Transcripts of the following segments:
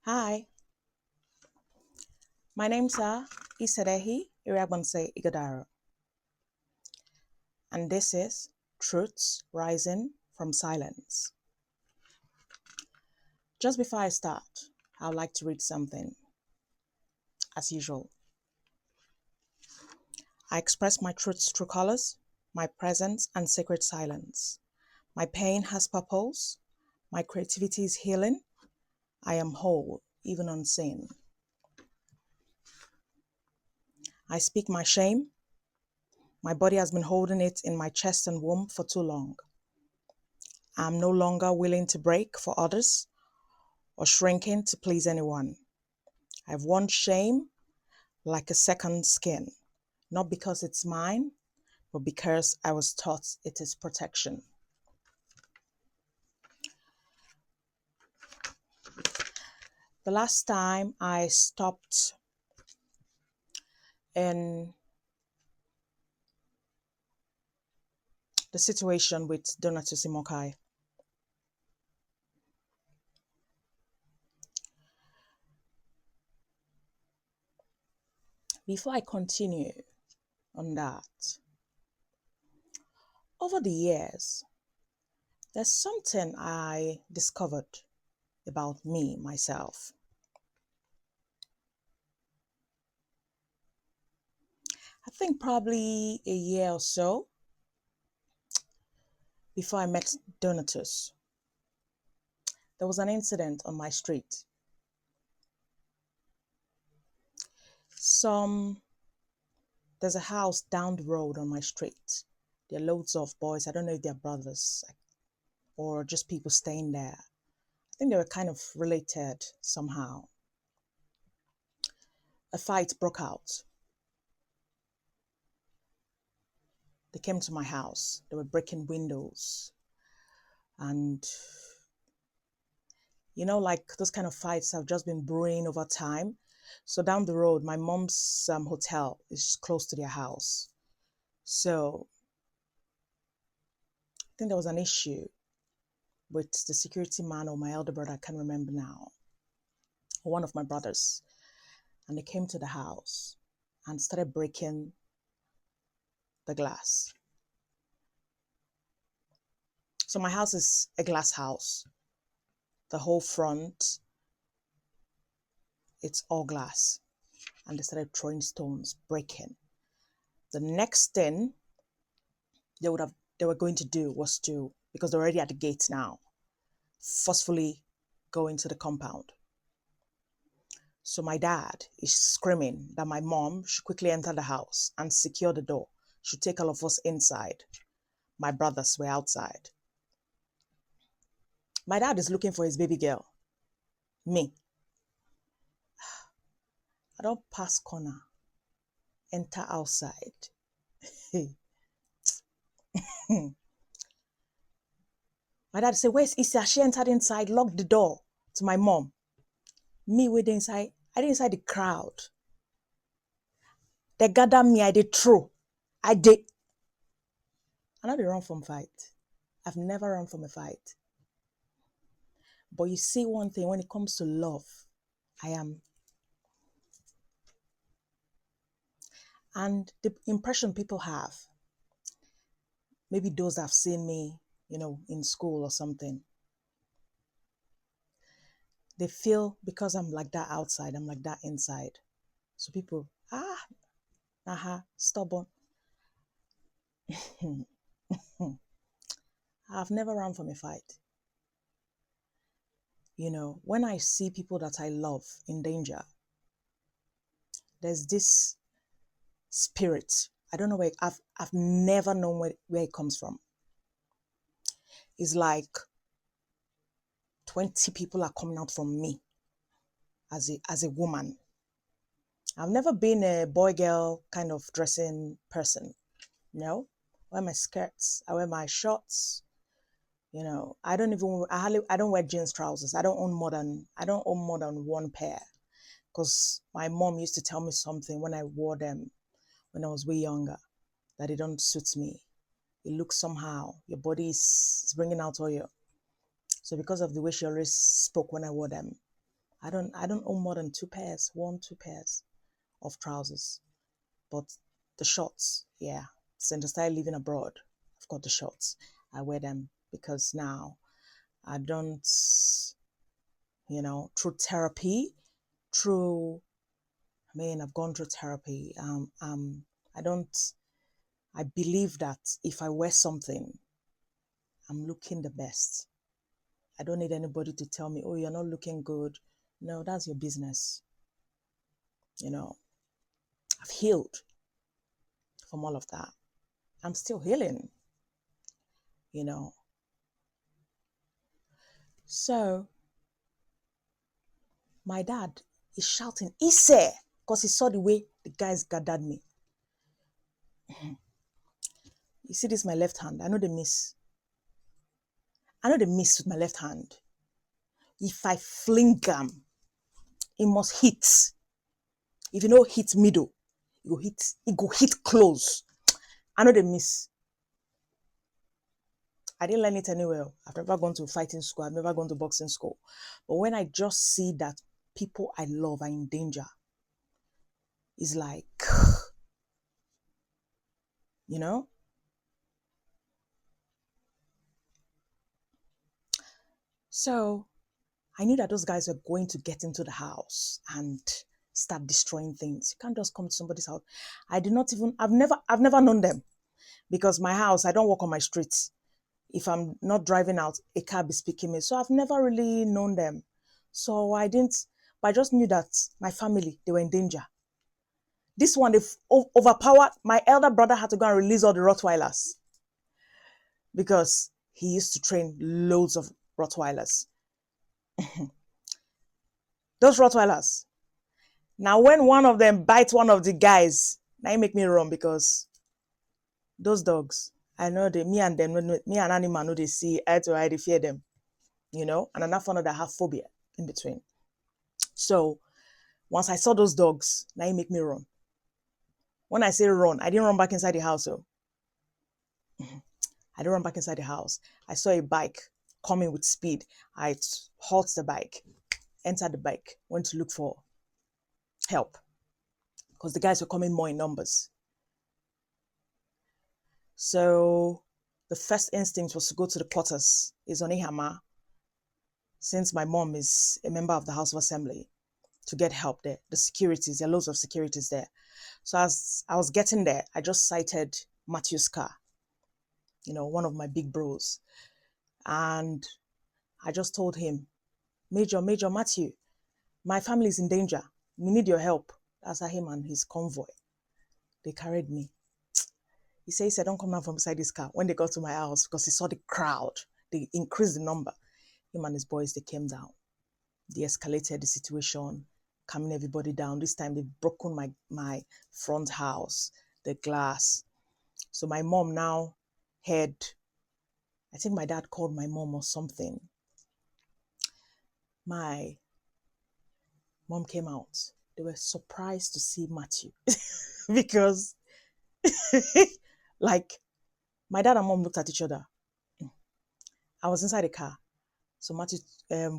Hi, my name's Isadehi Iragbonse Igadaro, and this is Truths Rising from Silence. Just before I start, I would like to read something. As usual, I express my truths through colors, my presence, and sacred silence. My pain has purpose, my creativity is healing, I am whole, even unseen. I speak my shame, my body has been holding it in my chest and womb for too long. I'm no longer willing to break for others or shrinking to please anyone. I've worn shame like a second skin, not because it's mine, but because I was taught it is protection. The last time I stopped in the situation with Donatus Imokai, before I continue on that, over the years, there's something I discovered about me, myself. I think probably a year or so before I met Donatus, there was an incident on my street. There's a house down the road on my street. There are loads of boys. I don't know if they're brothers or just people staying there. I think they were kind of related somehow. A fight broke out. They came to my house. They were breaking windows. And, like those kind of fights have just been brewing over time. So down the road, my mom's hotel is close to their house. So I think there was an issue with the security man or my elder brother, I can't remember now, or one of my brothers. And they came to the house and started breaking the glass. So my house is a glass house. The whole front, it's all glass. And they started throwing stones, breaking. The next thing they were going to do was to, because they're already at the gate now, forcefully go into the compound. So my dad is screaming that my mom should quickly enter the house and secure the door, should take all of us inside. My brothers were outside. My dad is looking for his baby girl, me. I don't pass corner, enter outside. My dad said, where's Issa? She entered inside, locked the door to my mom. Me with inside, I did inside the crowd. They gather me, I did throw. I did. I know they run from fight. I've never run from a fight. But you see one thing, when it comes to love, I am. And the impression people have, maybe those that have seen me, in school or something, they feel because I'm like that outside, I'm like that inside. So people, stubborn. I've never run from a fight. When I see people that I love in danger, there's this spirit. I don't know where, I've never known where it comes from. It's like 20 people are coming out from me as a woman. I've never been a boy girl kind of dressing person. No, I wear my skirts, I wear my shorts. I don't wear jeans trousers. I don't own more than one pair, because my mom used to tell me something when I wore them when I was way younger, that it don't suit me. It looks somehow. Your body is bringing out all your. So because of the way she always spoke when I wore them, I don't own more than 2 pairs, 2 pairs of trousers. But the shorts, yeah. Since I started living abroad, I've got the shorts. I wear them because now I don't, through therapy, through, I've gone through therapy. I don't, I believe that if I wear something, I'm looking the best. I don't need anybody to tell me, oh, you're not looking good. No, that's your business. I've healed from all of that. I'm still healing, you know. So my dad is shouting, Ise, because he saw the way the guys gathered me. You see this, my left hand. I know they miss. I know they miss with my left hand. If I fling them, it must hit. If you know hit middle, it go hit close. I know they miss. I didn't learn it anywhere. I've never gone to fighting school. I've never gone to boxing school. But when I just see that people I love are in danger, it's like, you know? So I knew that those guys were going to get into the house and start destroying things. You can't just come to somebody's house. I've never known them because my house, I don't walk on my streets. If I'm not driving out, a car be speaking me. So I've never really known them. So but I just knew that my family, they were in danger. This one, they overpowered. My elder brother had to go and release all the Rottweilers because he used to train loads of Rottweilers. Those Rottweilers. Now, when one of them bites one of the guys, now it make me run because those dogs, I know me and animal know they see eye to eye, they fear them, and enough one that have phobia in between. So once I saw those dogs, now it make me run. When I say run, I didn't run back inside the house. So I didn't run back inside the house. I saw a bike coming with speed. I halt the bike, entered the bike, went to look for help because the guys were coming more in numbers. So the first instinct was to go to the quarters. Is on Ihama, since my mom is a member of the House of Assembly, to get help there. The securities, there are loads of securities there. So as I was getting there, I just sighted Matthew's car, one of my big bros. And I just told him, Major Matthew, my family is in danger. We need your help. That's how him and his convoy, they carried me. He said, don't come down from beside this car. When they got to my house, because he saw the crowd, they increased the number. Him and his boys, they came down. They escalated the situation, calming everybody down. This time they've broken my front house, the glass. So my mom now I think my dad called my mom or something. My mom came out. They were surprised to see Matthew because like my dad and mom looked at each other. I was inside the car. So Matthew,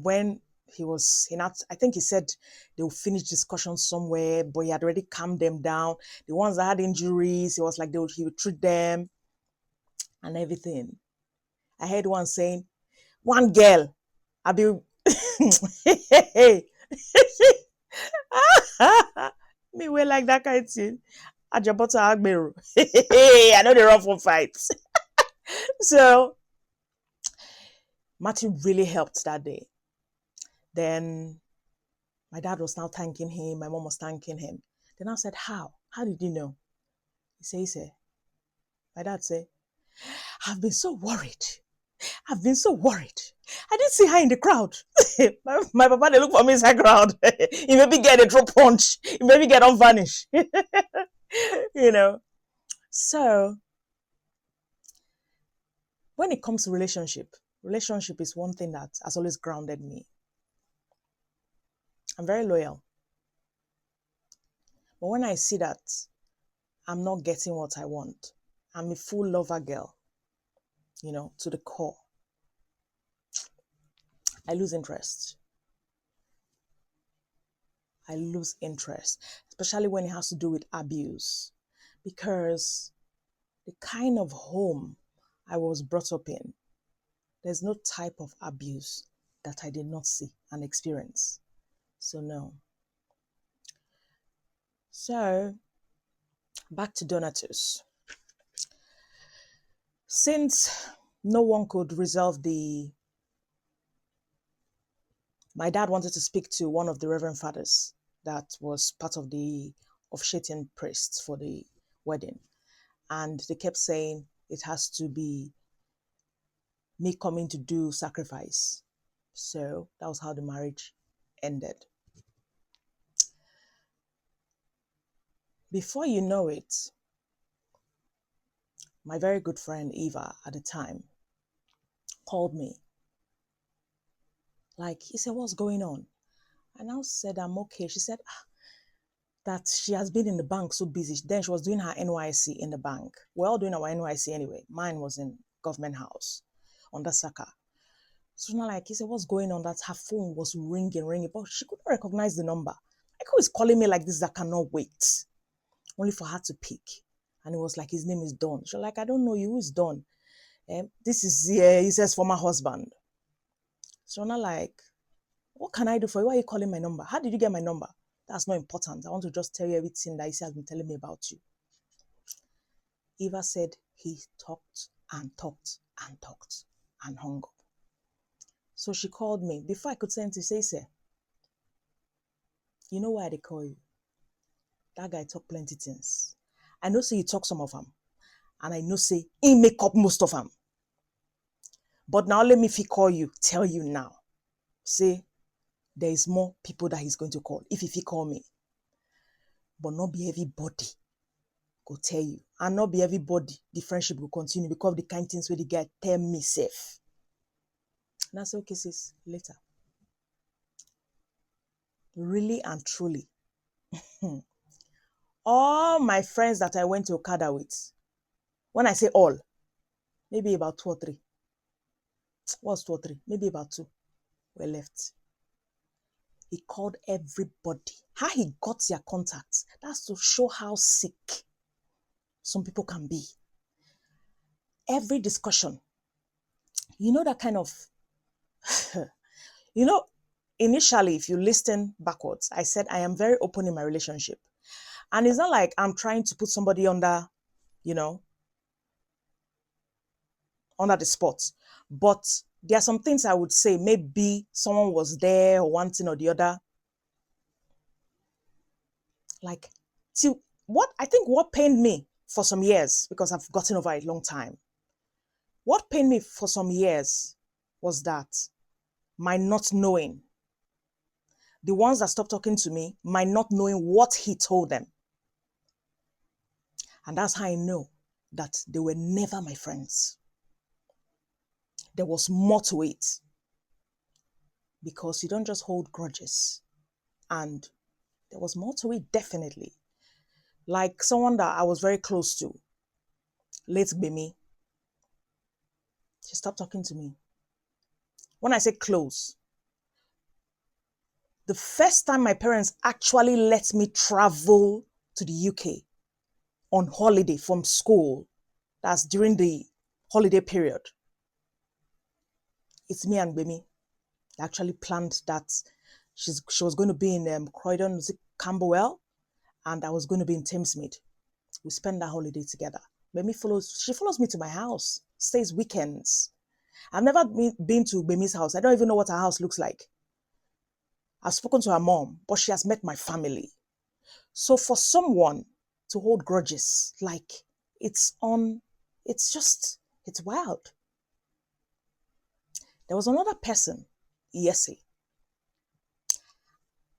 when I think he said they will finish discussion somewhere, but he had already calmed them down. The ones that had injuries, he was like he would treat them and everything. I heard one saying, one girl, I be me way like that kind of thing. Ajabota Agberu. I know they run for fights. So Matthew really helped that day. Then my dad was now thanking him. My mom was thanking him. Then I said, how? How did you know? He said, my dad said, I've been so worried. I didn't see her in the crowd. my papa, they look for me inside crowd. He maybe get a throw punch. He maybe get on vanish. So when it comes to relationship is one thing that has always grounded me. I'm very loyal. But when I see that I'm not getting what I want, I'm a full lover girl, to the core, I lose interest. I lose interest, especially when it has to do with abuse, because the kind of home I was brought up in, there's no type of abuse that I did not see and experience. So no. So back to Donatus. Since no one could resolve my dad wanted to speak to one of the Reverend Fathers that was part of the officiating priests for the wedding. And they kept saying it has to be me coming to do sacrifice. So that was how the marriage ended. Before you know it, my very good friend Eva at the time called me. Like, he said, what's going on? And I said, I'm okay. She said, that she has been in the bank so busy. Then she was doing her NYC in the bank. We're all doing our NYC anyway. Mine was in government house under Saka. So now, like, he said, what's going on? That her phone was ringing, but she couldn't recognize the number. Like, who is calling me like this that cannot wait? Only for her to pick. And it was like, his name is Don. She's like, I don't know you. Who is Don? This is, he says, former husband. So now, like, what can I do for you? Why are you calling my number? How did you get my number? That's not important. I want to just tell you everything that Issa has been telling me about you. Eva said he talked and talked and talked and hung up. So she called me. Before I could say anything, she said, you know why they call you? That guy talk plenty things. I know say you talk some of them. And I know say he make up most of them. But now let me call you, tell you now. Say, there is more people that he's going to call. If he call me. But not be everybody go tell you. And not be everybody, the friendship will continue because of the kind things where the guy tell me safe. And I say, okay, sis, later. Really and truly. All my friends that I went to Okada with, when I say all, maybe about 2 or 3. What's 2 or 3? Maybe about 2 were left. He called everybody. How he got their contacts, that's to show how sick some people can be. Every discussion, you know that kind of, you know, initially, if you listen backwards, I said I am very open in my relationship. And it's not like I'm trying to put somebody under, you know, under the spot. But there are some things I would say, maybe someone was there or one thing or the other. Like, see, what pained me for some years, because I've gotten over it a long time, what pained me for some years was that my not knowing, the ones that stopped talking to me, my not knowing what he told them. And that's how I know that they were never my friends. There was more to it. Because you don't just hold grudges. And there was more to it, definitely. Like someone that I was very close to, late Bemi, she stopped talking to me. When I say close, the first time my parents actually let me travel to the UK on holiday from school, that's during the holiday period, it's me and Bemi. They actually planned that she was going to be in Croydon, Camberwell, and I was going to be in Thamesmead. We spend that holiday together. She follows me to my house, stays weekends. I've never been to Bemi's house. I don't even know what her house looks like. I've spoken to her mom, but she has met my family. So for someone to hold grudges, like it's wild. There was another person, Yesi.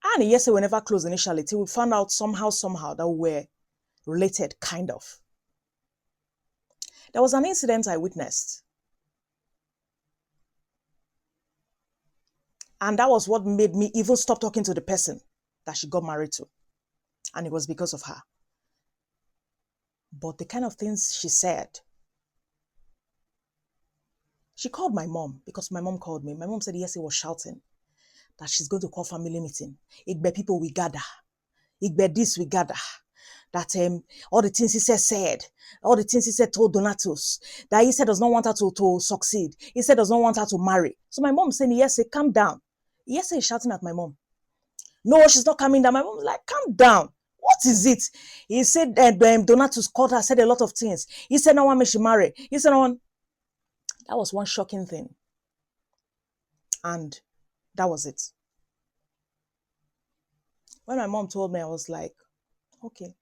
And Yesi were never close initially till we found out somehow that we were related, kind of. There was an incident I witnessed. And that was what made me even stop talking to the person that she got married to. And it was because of her. But the kind of things she said, she called my mom because my mom called me. My mom said, yes, he was shouting. that she's going to call family meeting. Igbe people we gather. Igbe this we gather. That all the things he said, all the things he said told Donatus, that he said does not want her to succeed. He said does not want her to marry. So my mom saying, yes, say, calm down. Yes, he's shouting at my mom. No, she's not coming down. My mom was like, calm down. What is it? He said Donatus called her, said a lot of things. He said, no one may she marry. He said, no one. That was one shocking thing. And that was it. When my mom told me, I was like, okay.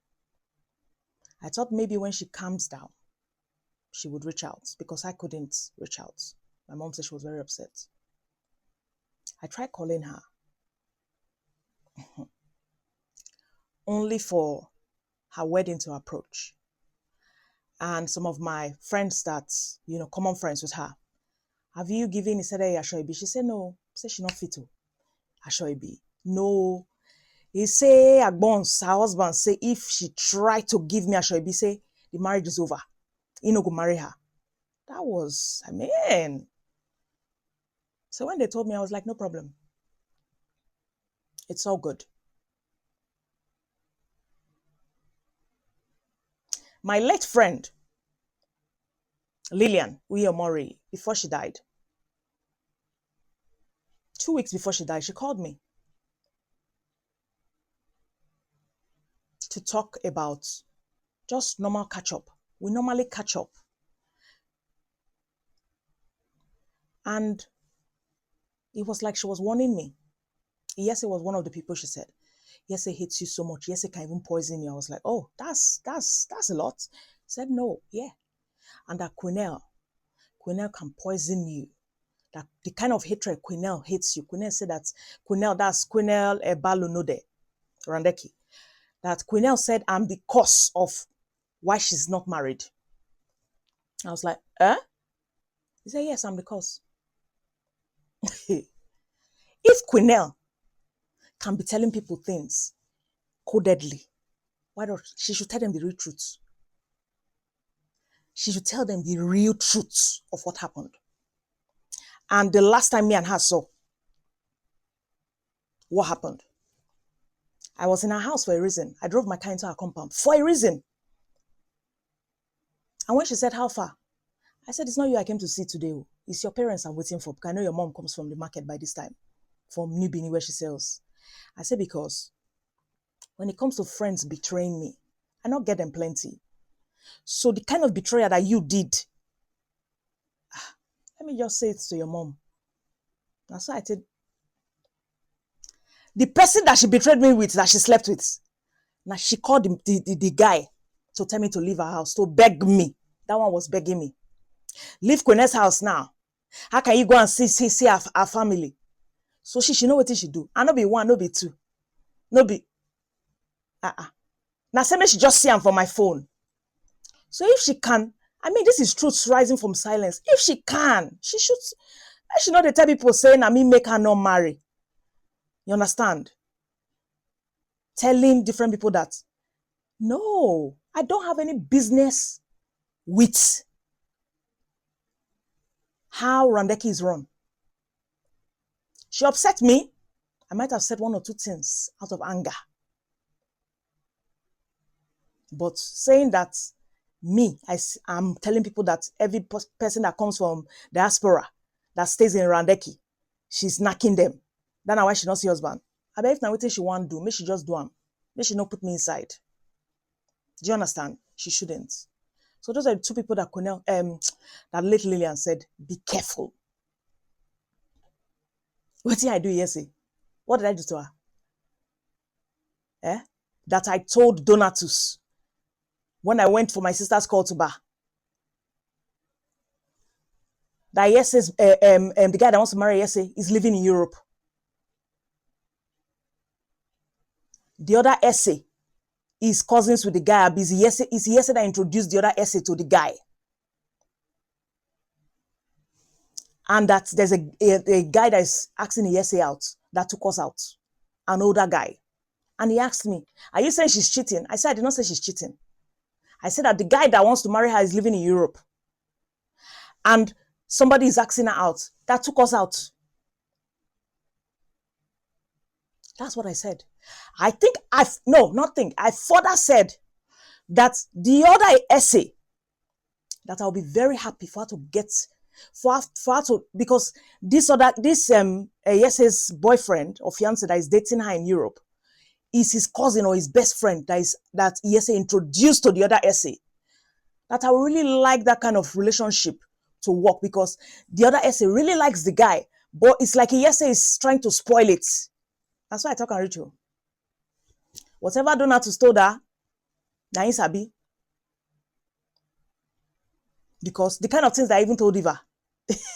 I thought maybe when she calms down, she would reach out because I couldn't reach out. My mom said she was very upset. I tried calling her. Only for her wedding to approach. And some of my friends that, common friends with her, have you given Isede Ashoibi? She said, no. She said she not fit to Ashoibi. No. He say, Agbons, her husband, say, if she try to give me Ashoibi, say, the marriage is over. He no go marry her. That was, So when they told me, I was like, no problem. It's all good. My late friend, Lillian Uyomori, before she died, 2 weeks before she died, she called me to talk about just normal catch up. We normally catch up. And it was like she was warning me. Yes, it was one of the people she said, yes, it hates you so much. Yes, it can even poison you. I was like, oh, that's a lot. Said no, yeah. And that Quinel can poison you. That the kind of hatred Quinel hates you. Quinel said that that's Quinel Balunode Randeki. That Quinel said, I'm the cause of why she's not married. I was like, eh? He said, yes, I'm the cause. If Quinel can be telling people things codedly, why don't she should tell them the real truth? She should tell them the real truth of what happened. And the last time me and her saw, what happened? I was in her house for a reason. I drove my car into her compound for a reason. And when she said, how far? I said, it's not you I came to see today. It's your parents I'm waiting for, because I know your mom comes from the market by this time, from New Bini where she sells. I said, because when it comes to friends betraying me, I not get them plenty. So the kind of betrayal that you did, let me just say it to your mom. That's why I said, the person that she betrayed me with, that she slept with, now she called the guy to tell me to leave her house, to beg me. That one was begging me. Leave Quene's house now. How can you go and see our family? So she know what she do. And no be one, no be two. No be. Now say me she just see him for my phone. So if she can, this is truth rising from silence. If she can, she should not tell people saying, I mean, make her not marry. You understand? Telling different people that, no, I don't have any business with how Randeki is run. She upset me. I might have said one or two things out of anger. But saying that I'm telling people that every person that comes from diaspora that stays in Randeki, she's knacking them. That's why she not see husband. I bet if now what she want to do, maybe she just do them. Maybe she not put me inside. Do you understand? She shouldn't. So those are the two people that that late Lillian said, be careful. What did I do yesterday? What did I do to her? That I told Donatus when I went for my sister's call to bar. That Yesse's, the guy that wants to marry Yesse is living in Europe. The other Yesse is cousins with the guy. It's Yesse that introduced the other Yesse to the guy. And that there's a guy that is asking Yesse out, that took us out. An older guy. And he asked me, are you saying she's cheating? I said, I did not say she's cheating. I said that the guy that wants to marry her is living in Europe. And somebody is asking her out. That took us out. That's what I said. I think I further said that the other essay that I'll be very happy for her to get, for her to, because this essay's boyfriend or fiance that is dating her in Europe is his cousin or his best friend that essay introduced to the other essay. That I really like that kind of relationship to work, because the other essay really likes the guy, but it's like essay is trying to spoil it. That's why I talk and reach you. Whatever Donatus told her, na sabi. Because the kind of things that I even told Eva,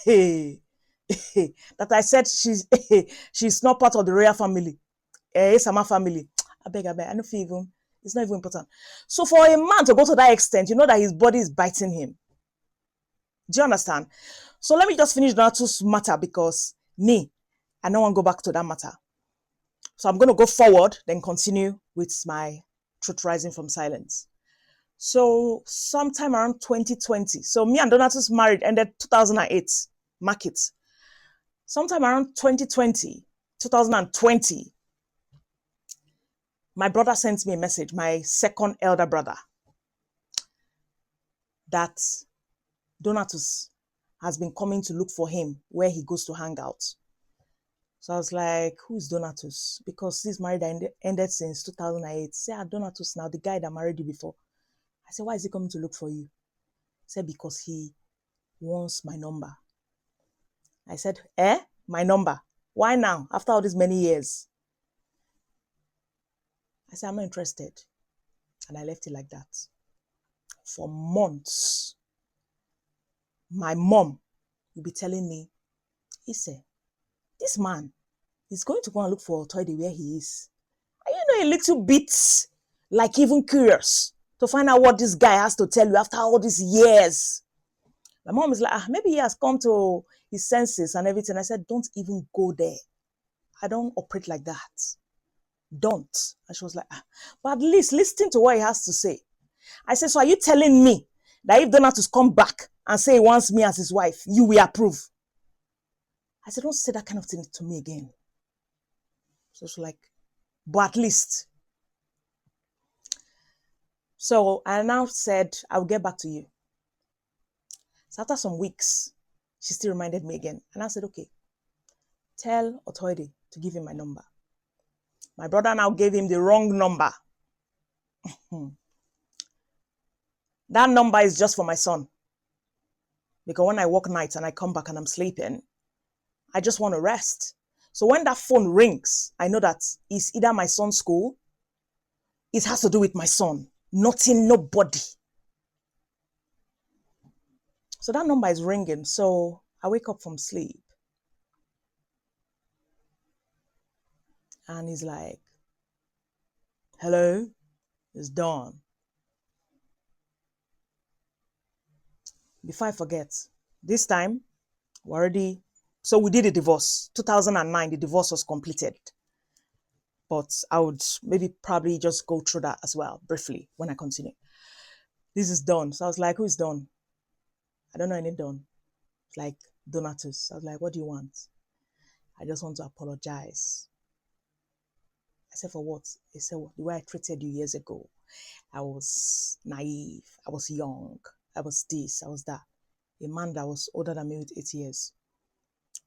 that I said she's not part of the royal family, Sama family. I beg, I don't feel even, it's not even important. So for a man to go to that extent, you know that his body is biting him. Do you understand? So let me just finish Donato's matter, because I don't want to go back to that matter. So I'm going to go forward, then continue with my Truth Rising from Silence. So sometime around 2020, so me and Donatus married ended 2008, mark it. Sometime around 2020, my brother sent me a message, my second elder brother, that Donatus has been coming to look for him where he goes to hang out. So I was like, who is Donatus? Because this marriage ended since 2008. Say, Donatus now, the guy that married you before. I said, why is he coming to look for you? He said, because he wants my number. I said, my number? Why now? After all these many years? I said, I'm not interested. And I left it like that. For months, my mom will be telling me, he said, this man is going to go and look for Toyde where he is. Are you a little bit like even curious to find out what this guy has to tell you after all these years? My mom is like, maybe he has come to his senses and everything. I said, don't even go there. I don't operate like that. Don't. And she was like, but at least listen to what he has to say. I said, so are you telling me that if Donatus come back and say he wants me as his wife, you will approve? I said, don't say that kind of thing to me again. So she's like, but at least. So I now said, I'll get back to you. So after some weeks, she still reminded me again. And I said, okay, tell Otoide to give him my number. My brother now gave him the wrong number. That number is just for my son. Because when I work nights and I come back and I'm sleeping, I just want to rest. So when that phone rings, I know that it's either my son's school, it has to do with my son, nothing, nobody. So that number is ringing. So I wake up from sleep. And he's like, hello, it's Dawn. Before I forget, this time, so we did a divorce. 2009, the divorce was completed. But I would probably just go through that as well, briefly, when I continue. This is Dawn. So I was like, who is Dawn? I don't know any Dawn. It's like Donatus. I was like, what do you want? I just want to apologize. I said, for what? He said, the way I treated you years ago. I was naive. I was young. I was this. I was that. A man that was older than me with 8 years.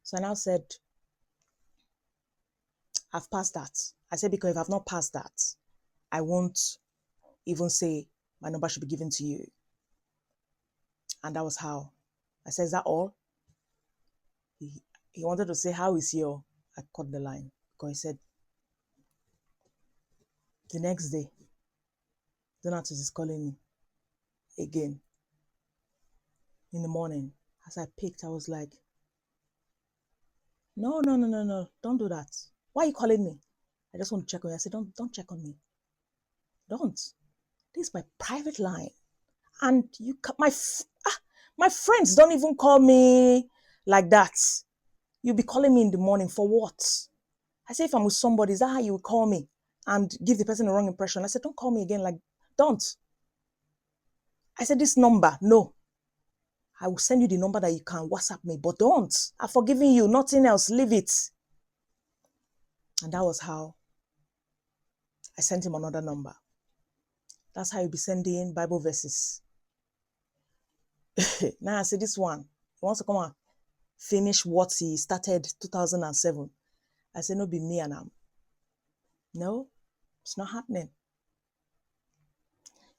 So I now said, I've passed that. I said, because if I've not passed that, I won't even say my number should be given to you. And that was how. I said, is that all? He wanted to say, how is your? I cut the line. Because he said, the next day, Donatus is calling me again. In the morning, as I picked, I was like, no, don't do that. Why are you calling me? I just want to check on you. I said, don't check on me. Don't. This is my private line. And my friends don't even call me like that. You'll be calling me in the morning for what? I say, if I'm with somebody, is that how you would call me and give the person the wrong impression? I said, don't call me again. Like, don't. I said, this number, no. I will send you the number that you can WhatsApp me, but don't. I've forgiven you, nothing else, leave it. And that was how I sent him another number. That's how you be sending Bible verses. Now I say this one, he wants to come and finish what he started 2007. I say, no, be me and him. No, it's not happening.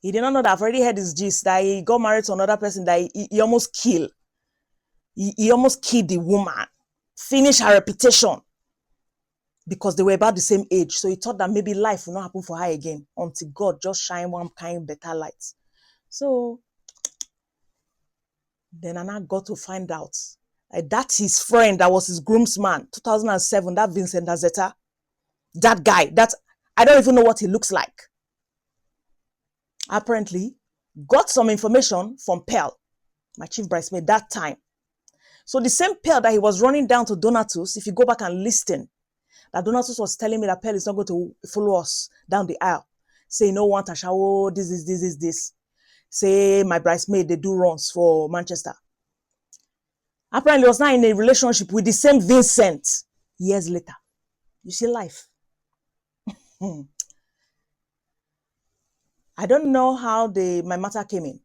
He did not know that I've already heard his gist that he got married to another person that he almost killed. He almost killed the woman, finished her reputation because they were about the same age. So he thought that maybe life will not happen for her again until God just shine one kind better light. So then I got to find out that his friend that was his groomsman, 2007, that Vincent Azeta, that guy, that I don't even know what he looks like. Apparently, got some information from Pearl, my chief bridesmaid, that time. So the same Pearl that he was running down to Donatus, if you go back and listen, that Donatus was telling me that Pearl is not going to follow us down the aisle. Say, no one Tashawo, this. Say, my bridesmaid, they do runs for Manchester. Apparently, was not in a relationship with the same Vincent years later. You see life. I don't know how my matter came in.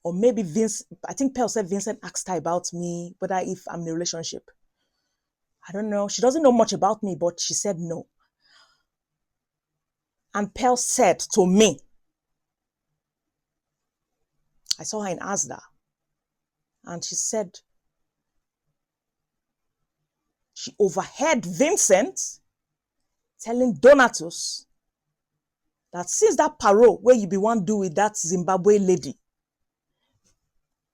Or maybe I think Pearl said Vincent asked her about me, whether if I'm in a relationship. I don't know. She doesn't know much about me, but she said no. And Pearl said to me, I saw her in Asda, and she said she overheard Vincent telling Donatus that since that parole where you be one do with that Zimbabwe lady,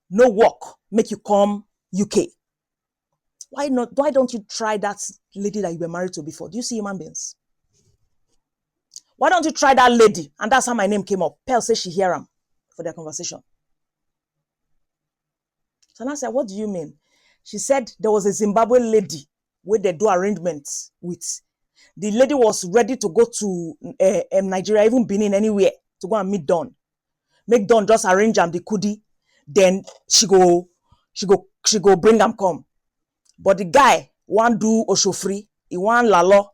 no work, make you come UK. Why not? Why don't you try that lady that you were married to before? Do you see human beings? Why don't you try that lady? And that's how my name came up. Pearl says she hear him for their conversation. So I said, what do you mean? She said there was a Zimbabwe lady where they do arrangements with. The lady was ready to go to Nigeria, even Benin, anywhere to go and meet Don. Make Don just arrange the kudi. Then she go bring them come. But the guy want do Oshofri, he want lalo.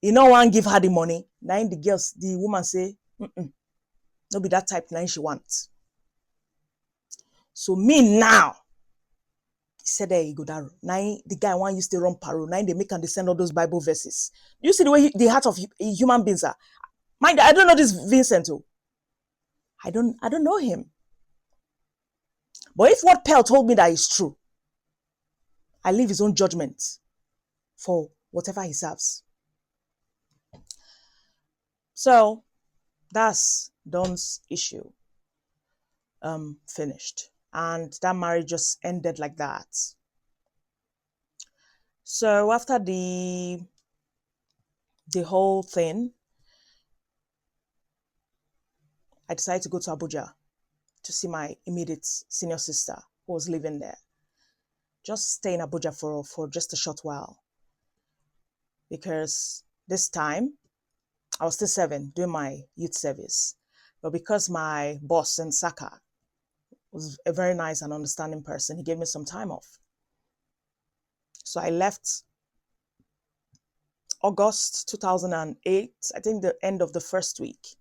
He no want give her the money. Now the woman say, no be that type now she wants. So me now, he said, there you go, Daru. Now the guy want you to run parole. Now they make and they send all those Bible verses. You see the way the heart of human beings are. Mind, I don't know this Vincent. I don't know him. But if what Pearl told me that is true, I leave his own judgment for whatever he serves. So that's Don's issue. Finished. And that marriage just ended like that. So after the whole thing, I decided to go to Abuja to see my immediate senior sister who was living there. Just stay in Abuja for just a short while. Because this time, I was still 7 doing my youth service. But because my boss in Saka was a very nice and understanding person, he gave me some time off. So I left August 2008, I think the end of the first week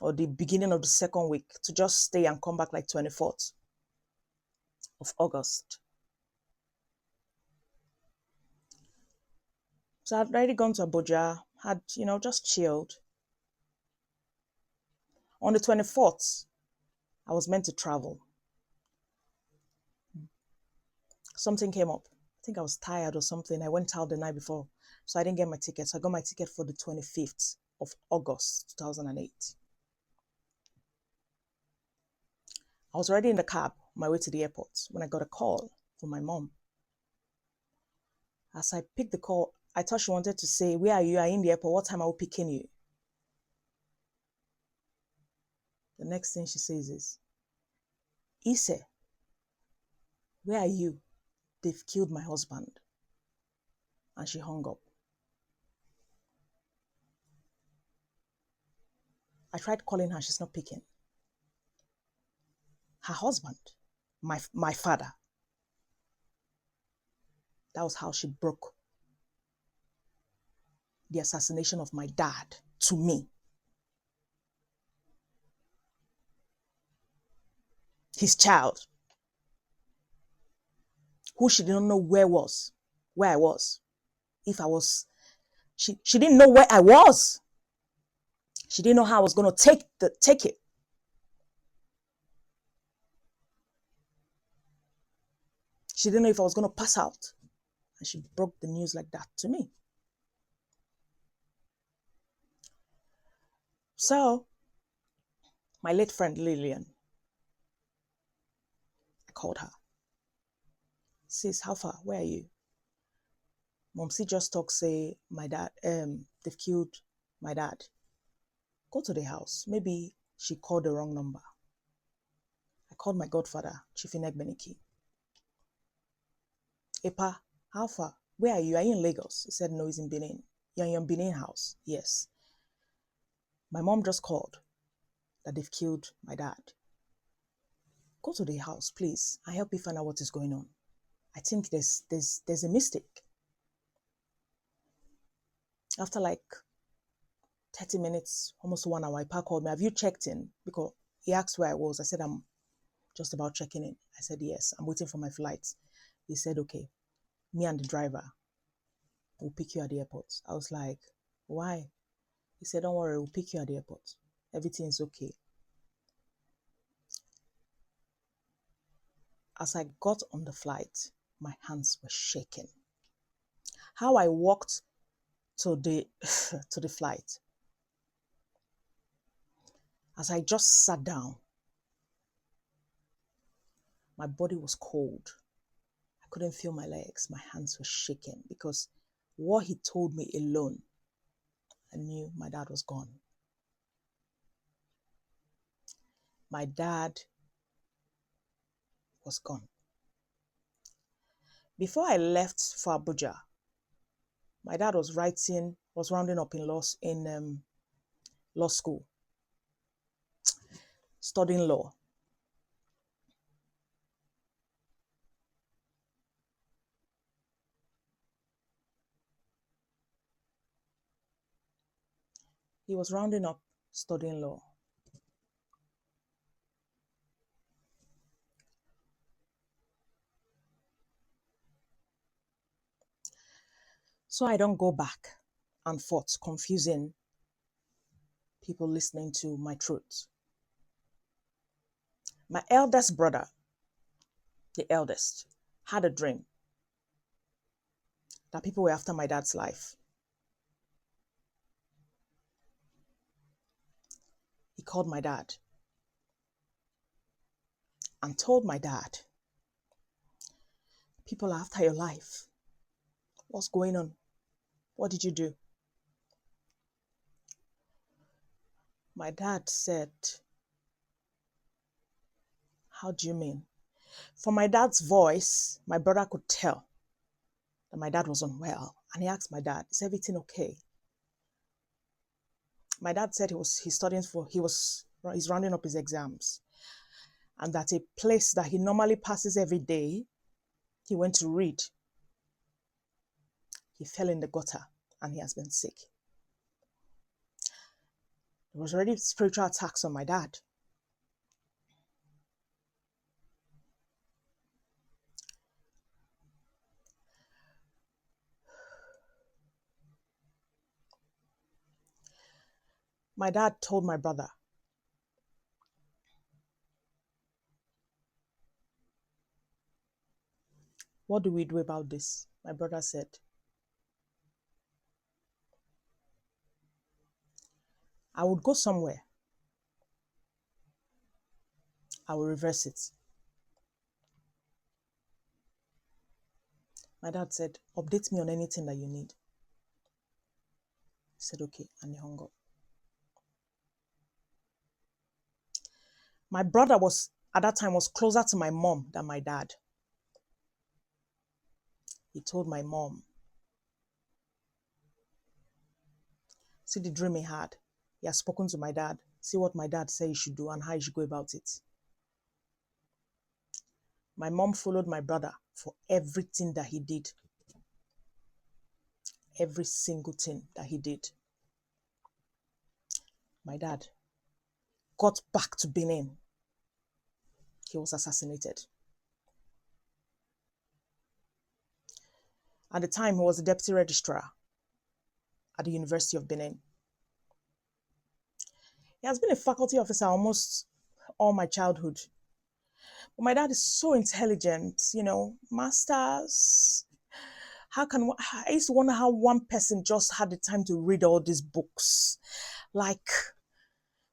or the beginning of the second week, to just stay and come back like 24th of August. So I'd already gone to Abuja, had, just chilled. On the 24th, I was meant to travel. Something came up. I think I was tired or something. I went out the night before, so I didn't get my ticket. So I got my ticket for the 25th of August 2008. I was already in the cab on my way to the airport when I got a call from my mom. As I picked the call, I thought she wanted to say, where are you? Are you in the airport? What time are we picking you? The next thing she says is, Ise, where are you? They've killed my husband. And she hung up. I tried calling her, she's not picking. Her husband, my father. That was how she broke the assassination of my dad to me. His child, who she didn't know where I was. If I was, she didn't know where I was. She didn't know how I was going to take it. She didn't know if I was going to pass out. And she broke the news like that to me. So, my late friend Lillian, I called her. Sis, how far? Where are you? Momsi just talk say my dad, they've killed my dad. Go to the house. Maybe she called the wrong number. I called my godfather, Chief Beniki. Epa, how far? Where are you? Are you in Lagos? He said, no, he's in Benin. You're in your Benin house? Yes. My mom just called that they've killed my dad. Go to the house, please. I help you find out what is going on. I think there's a mistake. After like 30 minutes, almost 1 hour, Ipa called me. Have you checked in? Because he asked where I was. I said, I'm just about checking in. I said, yes, I'm waiting for my flight. He said, okay, me and the driver will pick you at the airport. I was like, why? He said, don't worry, we'll pick you at the airport. Everything's okay. As I got on the flight, my hands were shaking. How I walked to the to the flight, as I just sat down, my body was cold. I couldn't feel my legs. My hands were shaking because what he told me alone, I knew my dad was gone. My dad was gone. Before I left for Abuja, my dad was rounding up in law school, studying law. He was rounding up studying law. So I don't go back and forth, confusing people listening to my truth. My eldest brother, the eldest, had a dream that people were after my dad's life. He called my dad and told my dad, people are after your life. What's going on? What did you do? My dad said, how do you mean? From my dad's voice, my brother could tell that my dad was unwell. And he asked my dad, is everything okay? My dad said he's rounding up his exams. And that a place that he normally passes every day, he went to read. He fell in the gutter and he has been sick. There was already spiritual attacks on my dad. My dad told my brother, what do we do about this? My brother said, I would go somewhere. I will reverse it. My dad said, update me on anything that you need. He said, okay, and he hung up. My brother at that time, was closer to my mom than my dad. He told my mom, see the dream he had. He has spoken to my dad. See what my dad said he should do and how he should go about it. My mom followed my brother for everything that he did. every single thing that he did. My dad got back to Benin. He was assassinated. At the time, he was the deputy registrar at the University of Benin. He has been a faculty officer almost all my childhood. But my dad is so intelligent, masters. I used to wonder how one person just had the time to read all these books. Like,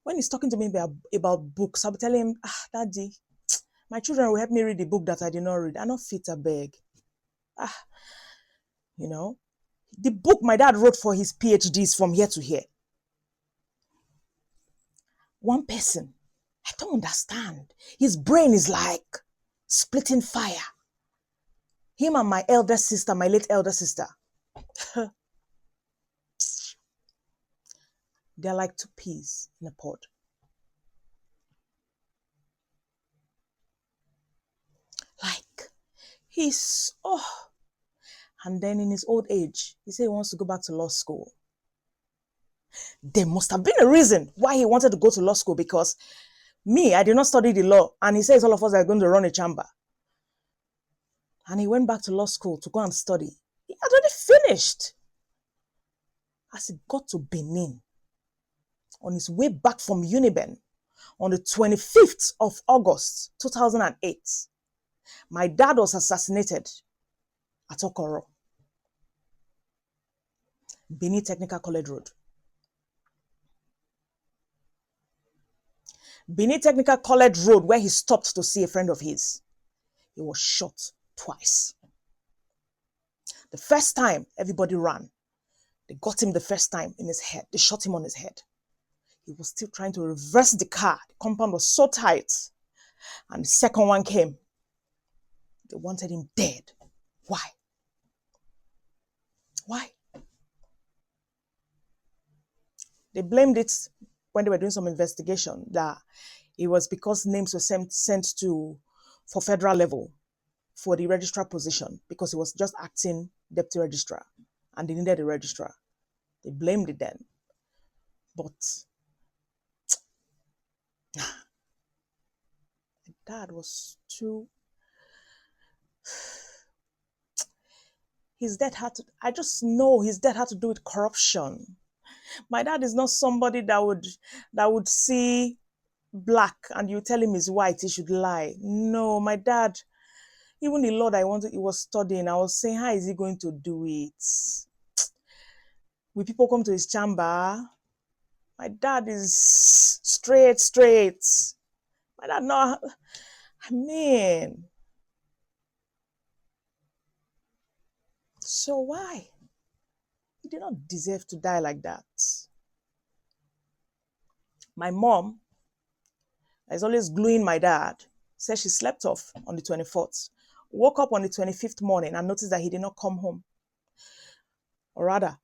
when he's talking to me about books, I'll be telling him, Daddy, my children will help me read the book that I did not read. I not fit a beg. The book my dad wrote for his PhDs from here to here. One person, I don't understand. His brain is like splitting fire. Him and my elder sister, my late elder sister, they're like two peas in a pod. Like, and then in his old age, he said he wants to go back to law school. There must have been a reason why he wanted to go to law school, because me, I did not study the law, and he says all of us are going to run a chamber. And he went back to law school to go and study. He had already finished. As he got to Benin, on his way back from Uniben, on the 25th of August, 2008, my dad was assassinated at Okoro, Benin Technical College Road. Benin Technical College Road, where he stopped to see a friend of his. He was shot twice. The first time, everybody ran. They got him the first time in his head. They shot him on his head. He was still trying to reverse the car. The compound was so tight. And the second one came. They wanted him dead. Why? Why? They blamed it when they were doing some investigation that it was because names were sent for federal level for the registrar position, because he was just acting deputy registrar and they needed a registrar. They blamed it then. But my dad was too... I just know his death had to do with corruption. My dad is not somebody that would see black and you tell him he's white, he should lie. No, my dad, even the law that he was studying, I was saying, how is he going to do it? Will people come to his chamber? My dad is straight. My dad, no, so why? He did not deserve to die like that. My mom is always gluing my dad, said she slept off on the 24th, woke up on the 25th morning and noticed that he did not come home. Or rather,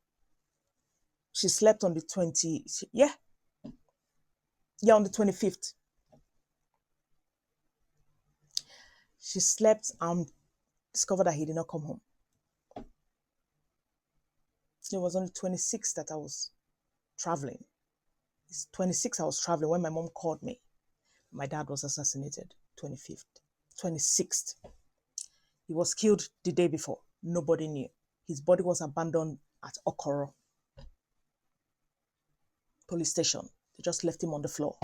she slept on the 20th, on the 25th. She slept and discovered that he did not come home. It was on the 26th that I was traveling. It's 26th I was traveling when my mom called me. My dad was assassinated, 25th. 26th. He was killed the day before. Nobody knew. His body was abandoned at Okoro police station. They just left him on the floor.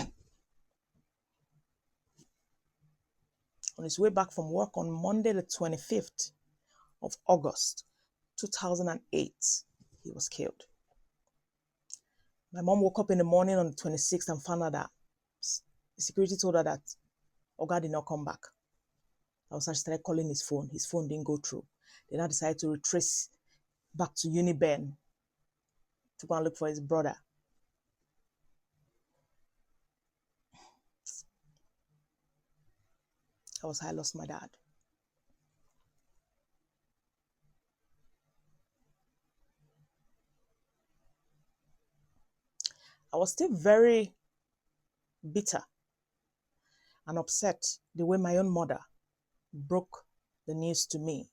On his way back from work on Monday, the 25th of August, 2008, he was killed. My mom woke up in the morning on the 26th and found out that the security told her that Oga did not come back. That was how she started calling his phone. His phone didn't go through. They now decided to retrace back to Uniben to go and look for his brother. That was how I lost my dad. I was still very bitter and upset the way my own mother broke the news to me.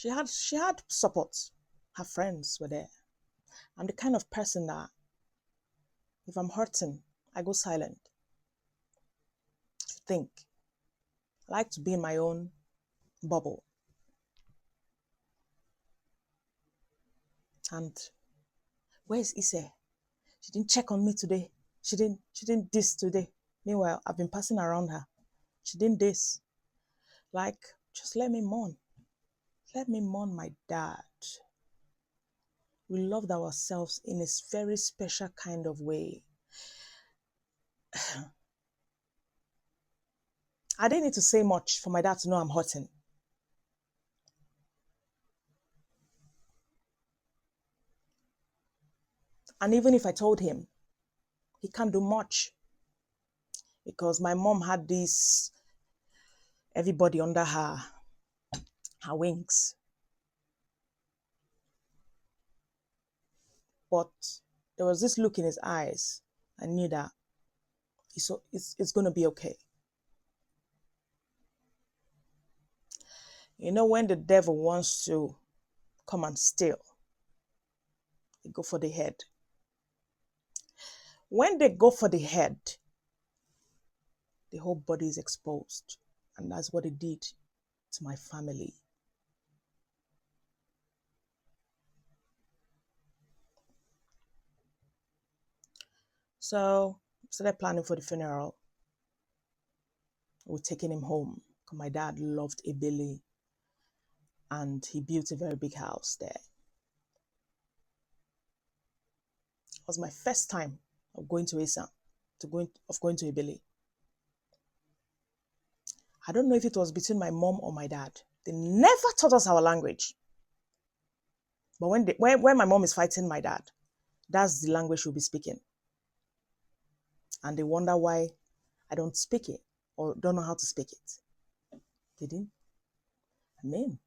She had support. Her friends were there. I'm the kind of person that if I'm hurting, I go silent to think. I like to be in my own bubble. And where's Ise? She didn't check on me today. She didn't this today. Meanwhile, I've been passing around her. She didn't this. Like, just let me mourn. Let me mourn my dad. We loved ourselves in a very special kind of way. I didn't need to say much for my dad to know I'm hurting. And even if I told him, he can't do much. Because my mom had this, everybody under her wings. But there was this look in his eyes. I knew that it's going to be okay. You know, when the devil wants to come and steal, they go for the head. When they go for the head, the whole body is exposed. And that's what it did to my family. So I started planning for the funeral. We're taking him home. My dad loved Ebele and he built a very big house there. It was my first time of going to Esa, going to Ebele. I don't know if it was between my mom or my dad. They never taught us our language. But when my mom is fighting my dad, that's the language we'll be speaking. And they wonder why I don't speak it or don't know how to speak it. They didn't. I mean,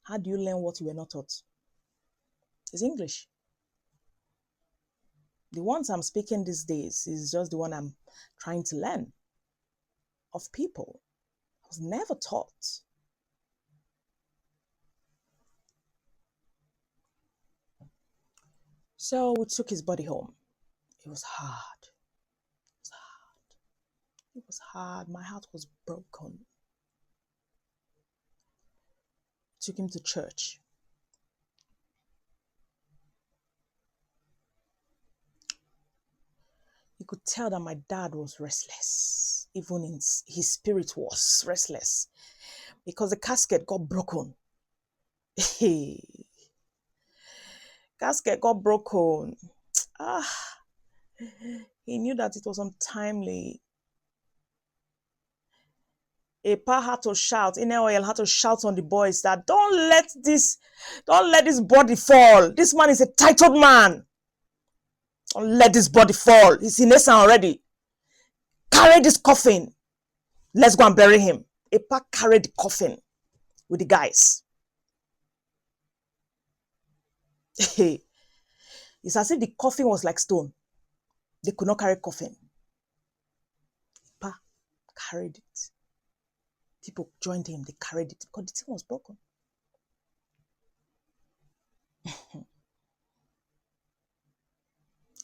how do you learn what you were not taught? It's English. The ones I'm speaking these days is just the one I'm trying to learn of people. I was never taught. So we took his body home. It was hard. It was hard. It was hard. My heart was broken. Took him to church. You could tell that my dad was restless. Even in his spirit was restless. Because the casket got broken. Casket got broken. He knew that it was untimely. A pa had to shout, Inner Oil had to shout on the boys that don't let this body fall. This man is a titled man. Don't let this body fall. He's in Esa already. Carry this coffin. Let's go and bury him. A pa carried the coffin with the guys. It's as if the coffin was like stone. They could not carry coffin. Pa carried it. People joined him. They carried it because the thing was broken.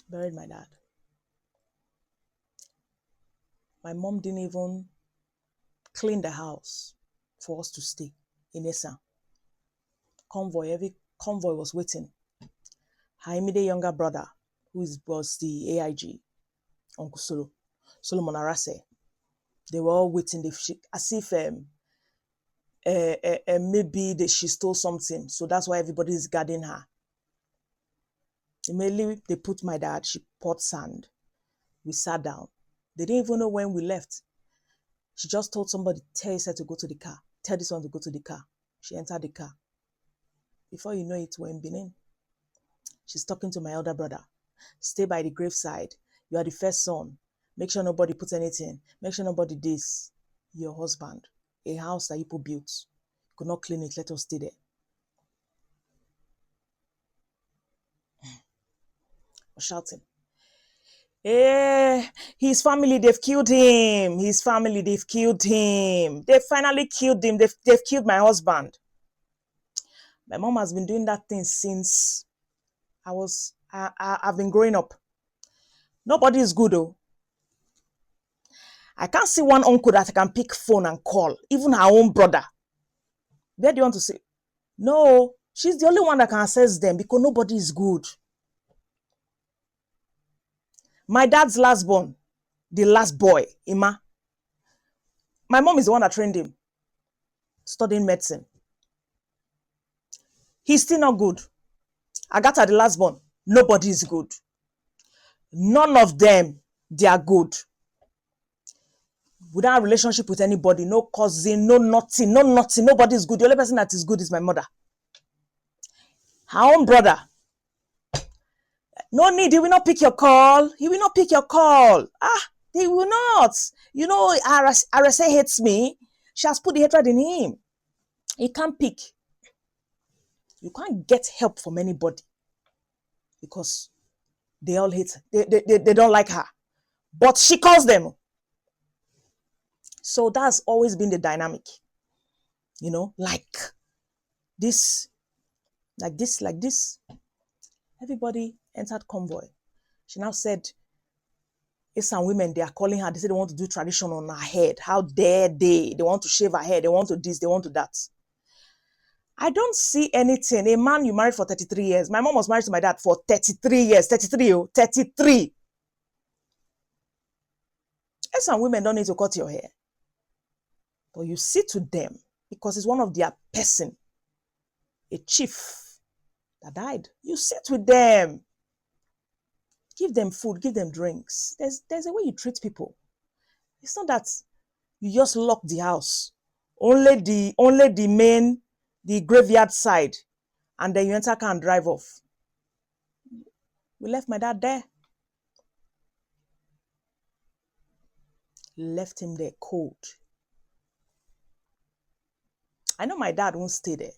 Buried my dad. My mom didn't even clean the house for us to stay in Esa. Every convoy was waiting. Her immediate younger brother, who was the AIG, Uncle Solomon Arase, they were all waiting as if maybe she stole something. So that's why everybody is guarding her. Immediately, they put my dad, she poured sand. We sat down. They didn't even know when we left. She just told somebody, tell her to go to the car. Tell this one to go to the car. She entered the car. Before you know it, we're in Benin. She's talking to my elder brother. Stay by the graveside. You are the first son. Make sure nobody puts anything. Make sure nobody this. Your husband. A house that you built. You could not clean it. Let us stay there. I'm shouting. His family, they've killed him. His family, they've killed him. They finally killed him. They've killed my husband. My mom has been doing that thing since I've been growing up. Nobody is good though. I can't see one uncle that I can pick phone and call, even her own brother. Where do you want to say? No, she's the only one that can access them because nobody is good. My dad's last born, the last boy, Ima. My mom is the one that trained him, studying medicine. He's still not good. Agatha, the last born, nobody is good. None of them, they are good. Without a relationship with anybody, no cousin, no nothing, nobody is good. The only person that is good is my mother. Her own brother. No need, he will not pick your call. He will not pick your call. He will not. You know, RSA hates me. She has put the hatred in him. He can't pick. You can't get help from anybody because they all hate her. They don't like her. But she calls them. So that's always been the dynamic. You know, like this. Everybody entered convoy. She now said, it's some women, they are calling her. They say they want to do tradition on her head. How dare they? They want to shave her hair. They want to this. They want to that. I don't see anything. A man you married for 33 years. My mom was married to my dad for 33 years. 33. And some women don't need to cut your hair. But you sit with them because it's one of their person. A chief that died. You sit with them. Give them food. Give them drinks. There's a way you treat people. It's not that you just lock the house. Only the main, the graveyard side. And then you enter car and drive off. We left my dad there. Left him there cold. I know my dad won't stay there.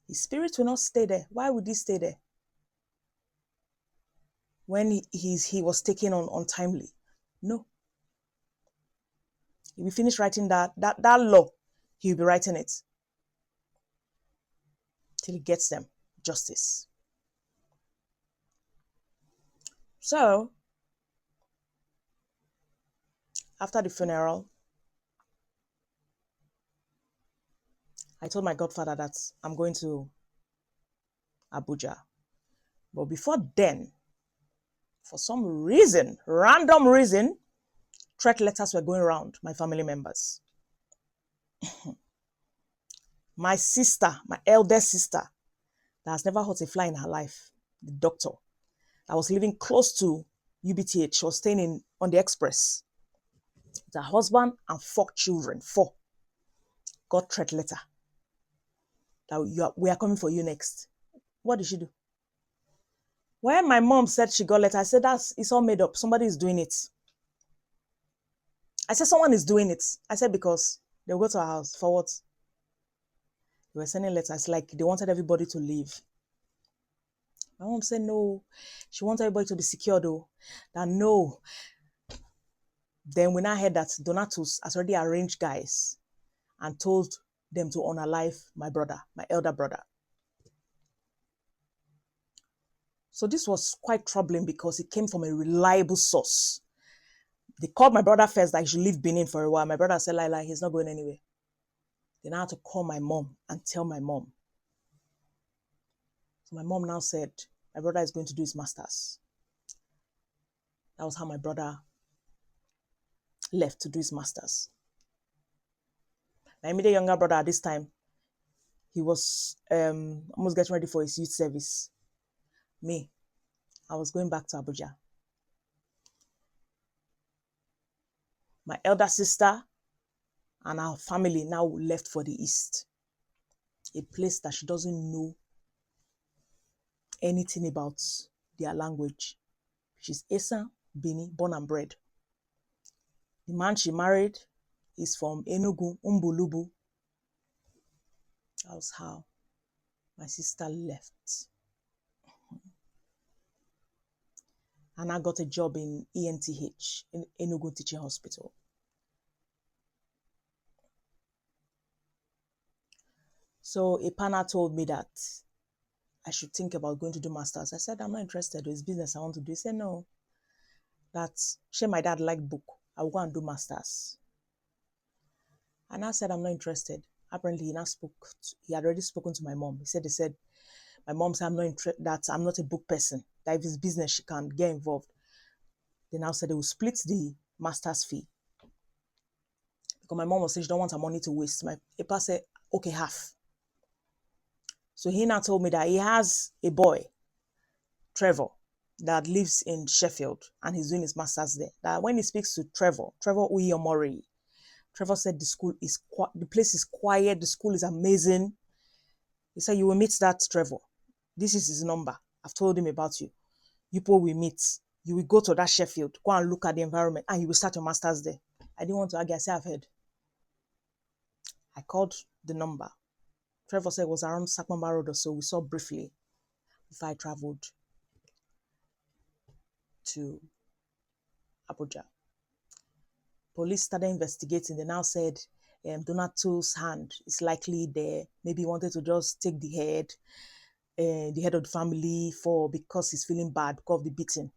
His spirit will not stay there. Why would he stay there? When he was taken on untimely. No. He will finish writing that law. He will be writing it. Till he gets them justice. So, after the funeral, I told my godfather that I'm going to Abuja. But before then, for some reason, random reason, threat letters were going around my family members. My sister, my elder sister, that has never hurt a fly in her life, the doctor, that was living close to UBTH, she was staying on the express. Her husband and 4 children, 4, got threat letter that we are coming for you next. What did she do? When my mom said she got letter, I said, it's all made up. Somebody is doing it. I said, someone is doing it. I said, because they'll go to our house. For what? They were sending letters like they wanted everybody to leave. My mom said, no. She wanted everybody to be secure though. That no. Then when I heard that Donatus has already arranged guys and told them to unalive my brother, my elder brother. So this was quite troubling because it came from a reliable source. They called my brother first that he should leave Benin for a while. My brother said, Lila, he's not going anywhere. Then I had to call my mom and tell my mom. So my mom now said, my brother is going to do his master's. That was how my brother left to do his master's. My immediate younger brother at this time, he was almost getting ready for his youth service. Me, I was going back to Abuja. My elder sister and our family now left for the east. A place that she doesn't know anything about their language. She's Esa Bini, born and bred. The man she married is from Enugu, Umbulubu. That was how my sister left. And I got a job in ENTH, in Enugu Teaching Hospital. So a partner told me that I should think about going to do masters. I said, I'm not interested. It's business I want to do. He said, no, that's my dad liked book. I will go and do masters. And I said, I'm not interested. Apparently, he had already spoken to my mom. He said, my mom said, that I'm not a book person. That if it's business, she can get involved. They now said they will split the master's fee. Because my mom was saying she don't want her money to waste. My papa said, okay, half. So he now told me that he has a boy, Trevor, that lives in Sheffield and he's doing his master's there. That when he speaks to Trevor Uyomori, Trevor said the place is quiet, the school is amazing. He said, you will meet that Trevor. This is his number. I've told him about you. You people will meet. You will go to that Sheffield, go and look at the environment, and you will start your master's there. I didn't want to argue. I said, I've heard. I called the number. Trevor said it was around Sakmamba Road or so. We saw briefly before I traveled to Abuja. Police started investigating. They now said Donato's hand is likely there. Maybe he wanted to just take the head of the family because he's feeling bad because of the beating.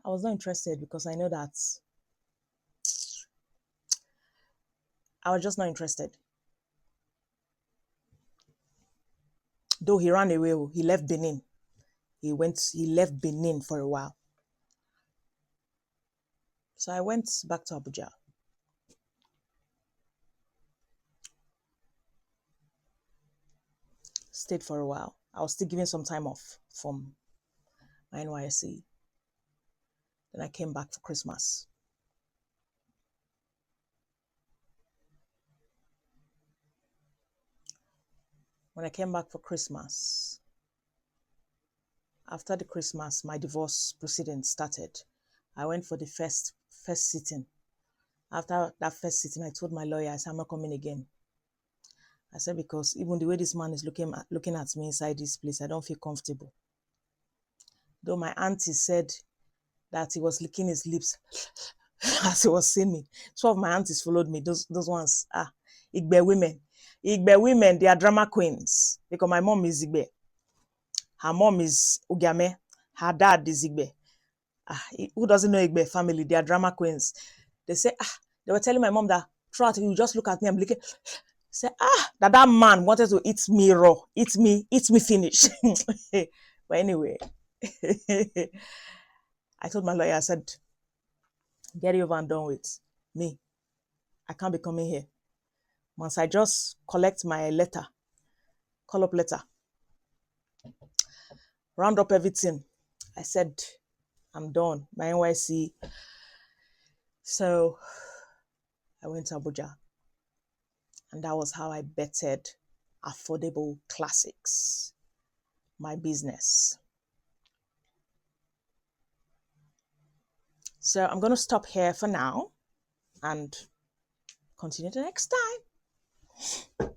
I was not interested because I know that I was just not interested. Though he ran away, he left Benin. He left Benin for a while. So I went back to Abuja. Stayed for a while. I was still giving some time off from my NYSC. Then I came back for Christmas. When I came back for Christmas, after the Christmas, my divorce proceedings started. I went for the first sitting. After that first sitting, I told my lawyer, I said, I'm not coming again. I said, because even the way this man is looking at me inside this place, I don't feel comfortable. Though my auntie said that he was licking his lips as he was seeing me. 2 of my aunties followed me. Those ones, Igbe women. Igbe women, they are drama queens. Because my mom is Igbe. Her mom is Ugame. Her dad is Igbe. Who doesn't know Igbe family? They are drama queens. They say, they were telling my mom that throughout, you just look at me, I'm looking. Say, that man wanted to eat me raw, eat me finish. But anyway, I told my lawyer, I said, get it over and done with. Me, I can't be coming here. Once I just collect my letter, call up letter, round up everything, I said, I'm done. My NYC. So I went to Abuja. And that was how I bettered Affordable Classics, my business. So I'm going to stop here for now and continue the next time.